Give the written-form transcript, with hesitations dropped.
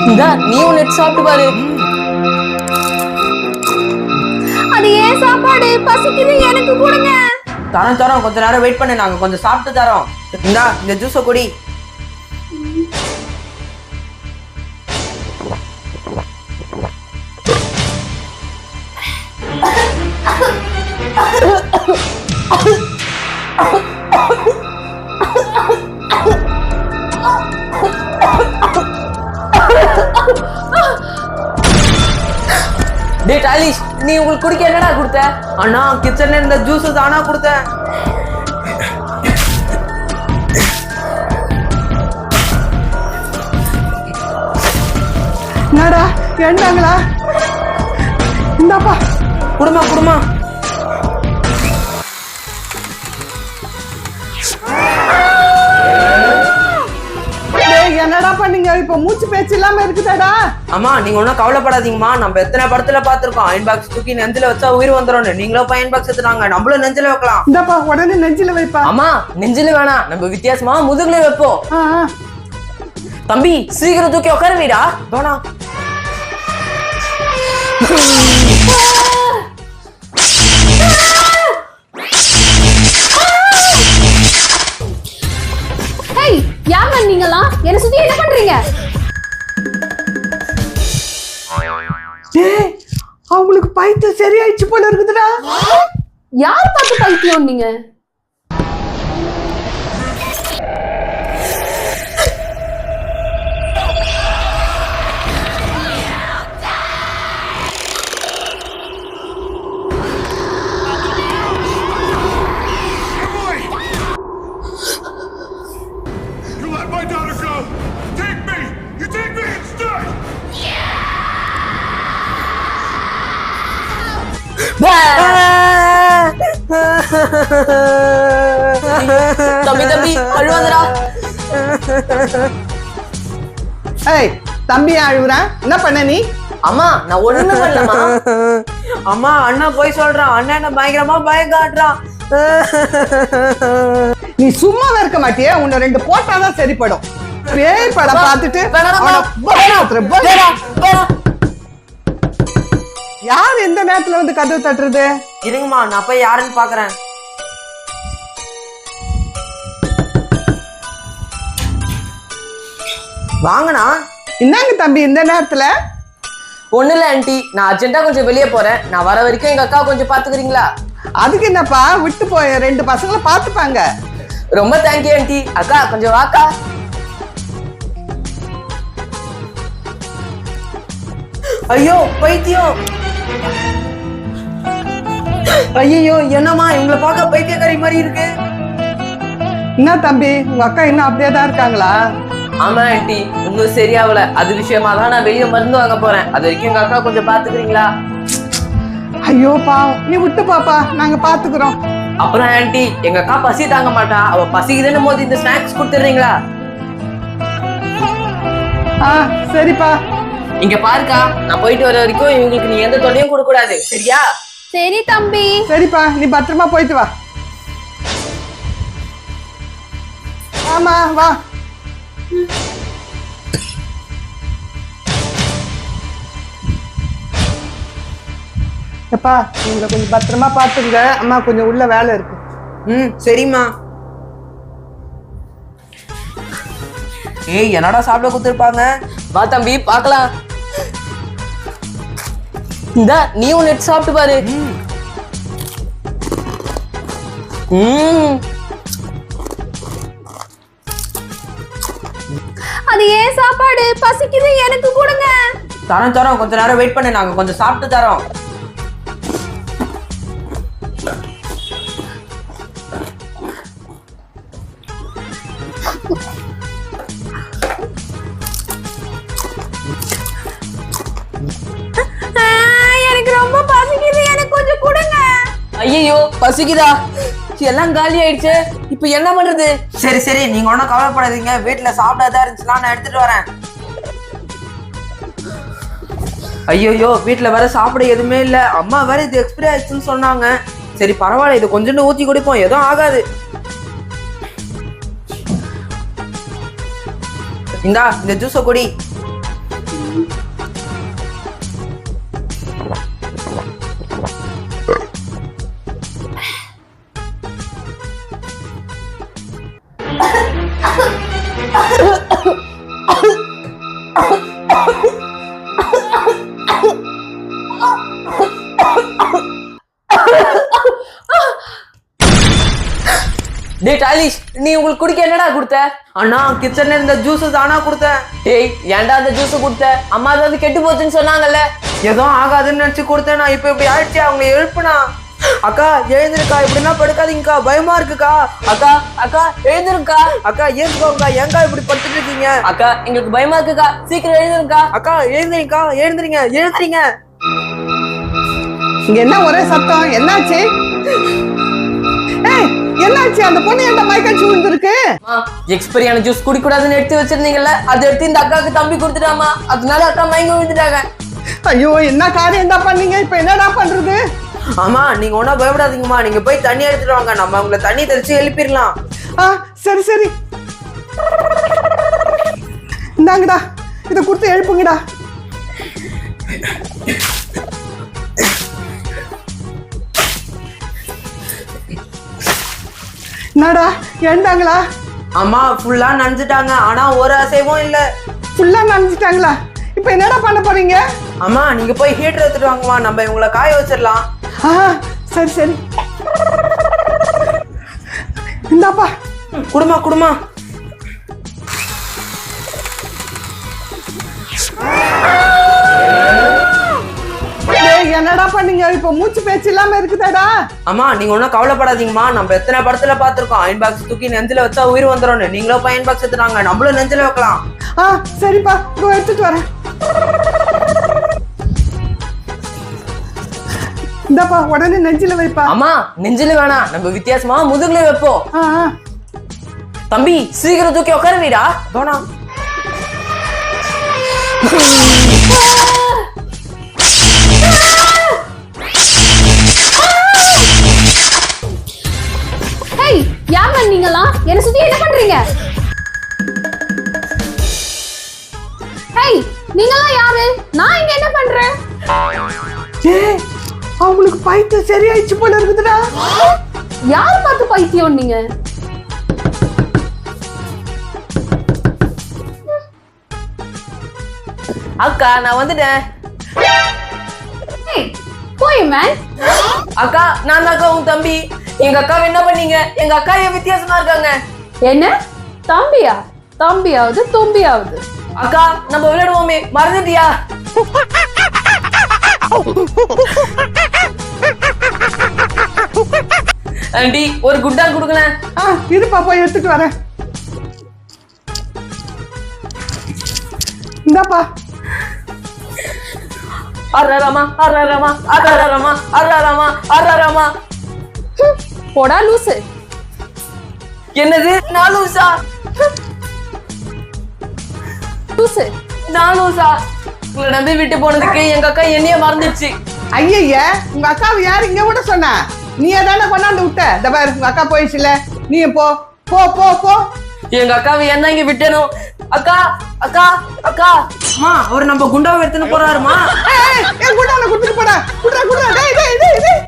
இந்தா நீ ஒன்னு எடுத்து சாப்பிட்டு பாரு. அது ஏன் சாப்பாடு? பசிக்குது, எனக்கு கொடுங்க. தரோம் தரோம், கொஞ்ச நேரம் வெயிட் பண்ணு, நாங்க கொஞ்சம் சாப்பிட்டு தரோம். இந்தா இந்த ஜூஸை குடி. டேய் டாலிஷ், நீ உங்களுக்கு குடிக்க என்னடா கொடுத்த? அண்ணா கிச்சன்ல இருந்த ஜூஸ் தானா கொடுத்தேன். என்னடா ஏண்டாங்களா? இந்தாப்பா குடுமா குடுமா. என்னடா பண்ணீங்க? இப்ப மூச்சு பேச்சு இல்லாம இருக்குதாடா? அம்மா நீங்க ஒன்னும் கவலைப்படாதீங்கம்மா. நம்ம எத்தனை படத்துல பாத்துருக்கோம், அயன் பாக்ஸ் தூக்கி நெஞ்சில வச்சா உயிர் வந்துடும். நீங்களும் அயன் பாக்ஸ் எடுத்துனாங்க, நம்மளும் நெஞ்சில வைக்கலாம். இந்தாப்பா உடனே நெஞ்சில வைப்பா. அம்மா நெஞ்சில வேணாம், நம்ம வித்தியாசமா முதுகுல வைப்போம். தம்பி சீக்கிரம் தூக்கி உட்கார வீடா வேணா. யார் நீங்களா? என்ன சுத்தி என்ன பண்றீங்க? அவங்களுக்கு பைத்தியம் சரியாயிடுச்சு போல இருக்குதுடா. யார் பார்த்து பைத்தியம் நீங்க? தம்பி தம்பி அழுவாதடா. ஏய் தம்பி அழுவுறான், என்ன பண்ண நீ? அம்மா நான் ஒண்ணுமே பண்ணலமா. அம்மா அண்ணா போய் சொல்றான், அண்ணா என்ன பயங்கரமா பயம் காட்டுறான். நீ சும்மாவே இருக்க மாட்டியே, உன்னை 2 போட்டாதான் சரிப்படும். பேய் படம் பார்த்துட்டு யார் எந்த நேரத்துல வந்து கதவு தட்டுறது? இருங்கம்மா நான் போய் யாருன்னு பாக்குறேன். வாங்கண்ணா. என்னங்க தம்பி இந்த நேரத்துல? ஒண்ணு இல்ல ஆண்டி, நான் அர்ஜென்ட்டா கொஞ்சம் வெளியே போறேன். நான் வர வரைக்கும் எங்க அக்கா கொஞ்சம் பாத்துக்கிறீங்களா? அதுக்கு என்னப்பா, விட்டு போய் 2 பசங்களை பாத்துப்பாங்க. ரொம்ப தேங்க்யூ ஆண்டி. அக்கா கொஞ்சம் வாக்கா. ஐயோ பைத்தியம். ஐயோ என்னம்மா இவங்களை பார்க்க பைத்தியக்காரி மாதிரி இருக்கு. என்ன தம்பி உங்க அக்கா இன்னும் அப்படியே தான் இருக்காங்களா? ஆமா ஆண்டி, இன்னும் சரியாவல. அது விஷயமா தான் நான் வெளியே மருந்து வாங்க போறேன். அது வரைக்கும் எங்க அக்கா கொஞ்சம் பாத்துக்கிறீங்களா? ஐயோ பாவம், நீ விட்டு பாப்பா, நாங்க பாத்துக்கிறோம். அப்புறம் ஆண்டி எங்க அக்கா பசி தாங்க மாட்டா. அவ பசிக்குதுன்னு போது இந்த ஸ்நாக்ஸ் கொடுத்துறீங்களா? சரிப்பா. இங்க பாருக்கா, நான் போயிட்டு வர வரைக்கும் இவங்களுக்கு நீ எந்த தொல்லையும் கொடுக்க கூடாது, சரியா? சரி தம்பி. சரிப்பா, நீ பத்திரமா போயிட்டு வா. ஆமா வா. அப்பா நீங்க கொஞ்சம் பத்திரமா பாத்துங்க. அம்மா கொஞ்சம் உள்ள வேலை இருக்கு. சரிம்மா. ஏய் என்னடா சாப்பிட கொடுத்துருப்பாங்க? வா தம்பி பார்க்கலாம். இந்தா நீ ஒன்னு எடுத்து சாப்பிட்டு பாரு. அது ஏன் சாப்பாடு? பசிக்குது, எனக்கு கொடுங்க. தரோம் தரோம், கொஞ்ச நேரம் வெயிட் பண்ணு, நாங்க கொஞ்சம் சாப்பிட்டு தரோம். எனக்கு ரொம்ப பசிக்குது, எனக்கு கொஞ்சம் கொடுங்க. ஐயோ பசிக்குதா? எல்லாம் காலி ஆயிடுச்சு, இப்ப என்ன பண்றது? சரி சரி நீங்க ஒன்னும் கவலைப்படாதீங்க, வீட்டுல சாப்பிடாதா இருந்துச்சுன்னா நான் எடுத்துட்டு வரேன். ஐயோ வீட்டுல வேற சாப்பிட எதுவுமே இல்ல. அம்மா வேற இது எக்ஸ்பிரி ஆயிடுச்சுன்னு சொன்னாங்க. சரி பரவாயில்ல, இது கொஞ்சோண்டு ஊத்தி குடிப்போம், எதுவும் ஆகாது. இந்தா இந்த ஜூஸை குடி. டேய் டாலிஷ், நீ உங்களுக்கு குடிக்க என்னடா கொடுத்த? அண்ணா கிச்சன்ல இருந்த ஜூஸ் தானா கொடுத்தேன். டேய் ஏன்டா அந்த ஜூஸ் கொடுத்த? அம்மா ஏதாவது கெட்டு போச்சுன்னு சொன்னாங்கல்ல. ஏதோ ஆகாதுன்னு நினைச்சு கொடுத்தேன். நான் இப்ப இப்படி ஆயிடுச்சு. அவங்க எழுப்புனா. அக்கா எழுந்திருக்கா, இப்படின்னா படுக்காதீங்கக்கா, பயமா இருக்குக்கா. அக்கா அக்கா எழுந்திருக்கா. அக்கா ஏந்துக்கோங்கக்கா, ஏங்கா இப்படி படுத்துட்டு இருக்கீங்க? அக்கா எங்களுக்கு பயமா இருக்குக்கா, சீக்கிரம் எழுந்திருக்கா. அக்கா எழுந்திரிக்கா, எழுந்திரிங்க எழுந்திரிங்க. இங்க என்ன ஒரே சத்தம்? என்னாச்சு? ஏய் என்னாச்சு? அந்த பொண்ணு என்ன மயக்காச்சு விழுந்திருக்கு? எக்ஸ்பைரியான ஜூஸ் குடிக்க கூடாதுன்னு எடுத்து வச்சிருந்தீங்கல்ல, அதை எடுத்து இந்த அக்காவுக்கு தம்பி கொடுத்துட்டாமா. அதனால அக்கா மயங்க விழுந்துட்டாங்க. ஐயோ என்ன காரியம் தான் பண்ணீங்க? இப்ப என்னடா பண்றது? ஆமா நீங்க ஒன்னும் பயப்படாதீங்கம்மா. நீங்க போய் தண்ணி எடுத்துட்டு வாங்க, நம்ம உங்களை தண்ணி தெளிச்சு எழுப்பிடலாம். சரி சரி, இந்தாங்கடா, இதை கொடுத்து எழுப்புங்கடா. என்னடா எழுந்தாங்களா? அம்மா ஃபுல்லா நனைஞ்சிட்டாங்க, ஆனா ஒரு அசைவும் இல்ல. ஃபுல்லா நனைஞ்சிட்டாங்களா? இப்ப என்னடா பண்ண போறீங்க? அம்மா நீங்க போய் ஹீட்டர் எடுத்துட்டு வாங்கம்மா, நம்ம இவங்களை காய வச்சிடலாம். சரி சரி, இந்தாப்பா குடுமா குடுமா. என்னடா பண்ணீங்க? இப்ப மூச்சு பேச்சு இல்லாம இருக்குதாடா? அம்மா நீங்க ஒன்னும் கவலைப்படாதீங்கம்மா. நம்ம எத்தனை படத்துல பாத்துருக்கோம், அயன் பாக்ஸ் தூக்கி நெஞ்சில வச்சா உயிர் வந்துடும். நீங்களும் போய் அயன் பாக்ஸ் எடுத்துட்டாங்க, நம்மளும் நெஞ்சில வைக்கலாம். சரிப்பா, இதோ எடுத்துட்டு வரேன். இந்தாப்பா உடனே நெஞ்சில வைப்பா. அம்மா நெஞ்சில வேணாம், நம்ம வித்தியாசமா முதுகுல வைப்போம். தம்பி சீக்கிரம் தூக்கி உட்காருவீடா. போனா யாருங்க நீங்களா? என்ன சுத்தி என்ன பண்றீங்க? நீங்களா யாரு? நான் இங்க என்ன பண்றேன்? அவங்களுக்கு பைத்தியம் சரியாயிடுச்சு போல இருக்குதுடா. யார் பார்த்து பைத்தியம் நீங்க? அக்கா நான் வந்துட்டேன். போய் மேன். அக்கா நான் தான் உங்க தம்பி. எங்க அக்கா என்ன பண்ணீங்க? எங்க அக்கா ஏன் வித்தியாசமா இருக்காங்க? என்ன தம்பியா? தம்பியாவது தும்பியாவது? அக்கா நம்ம விளையாடுவோமே, மறந்துட்டியா? ஆண்டி ஒரு குட்டா குடுக்கல. இருப்பா போய் எடுத்துட்டு வரேன். இந்தாப்பா. அரரமா அரரமா அரரமா அரரமா அரரமா. போடா லூசு. என்னது நான் லூசா? லூசு நான் லூசா? உங்களை நம்பி விட்டு போனதுக்கு எங்க அக்கா என்னைய மறந்துடுச்சு. ஐய உங்க அக்காவை யாரு இங்க விட சொன்னா? நீ தானே கொண்டாந்து விட்ட. இந்த பாரு உங்க அக்கா போயிடுச்சுல, நீ போ போ போ போ. எங்க அக்காவை என்ன இங்க விட்டணும்? அக்கா அக்கா அக்கா. அம்மா அவர் நம்ம குண்டாவை எடுத்துன்னு போறாருமா. குண்டாவை கொடுத்துட்டு போடா. குடுறா குடுறா. டேய் டேய் டேய்.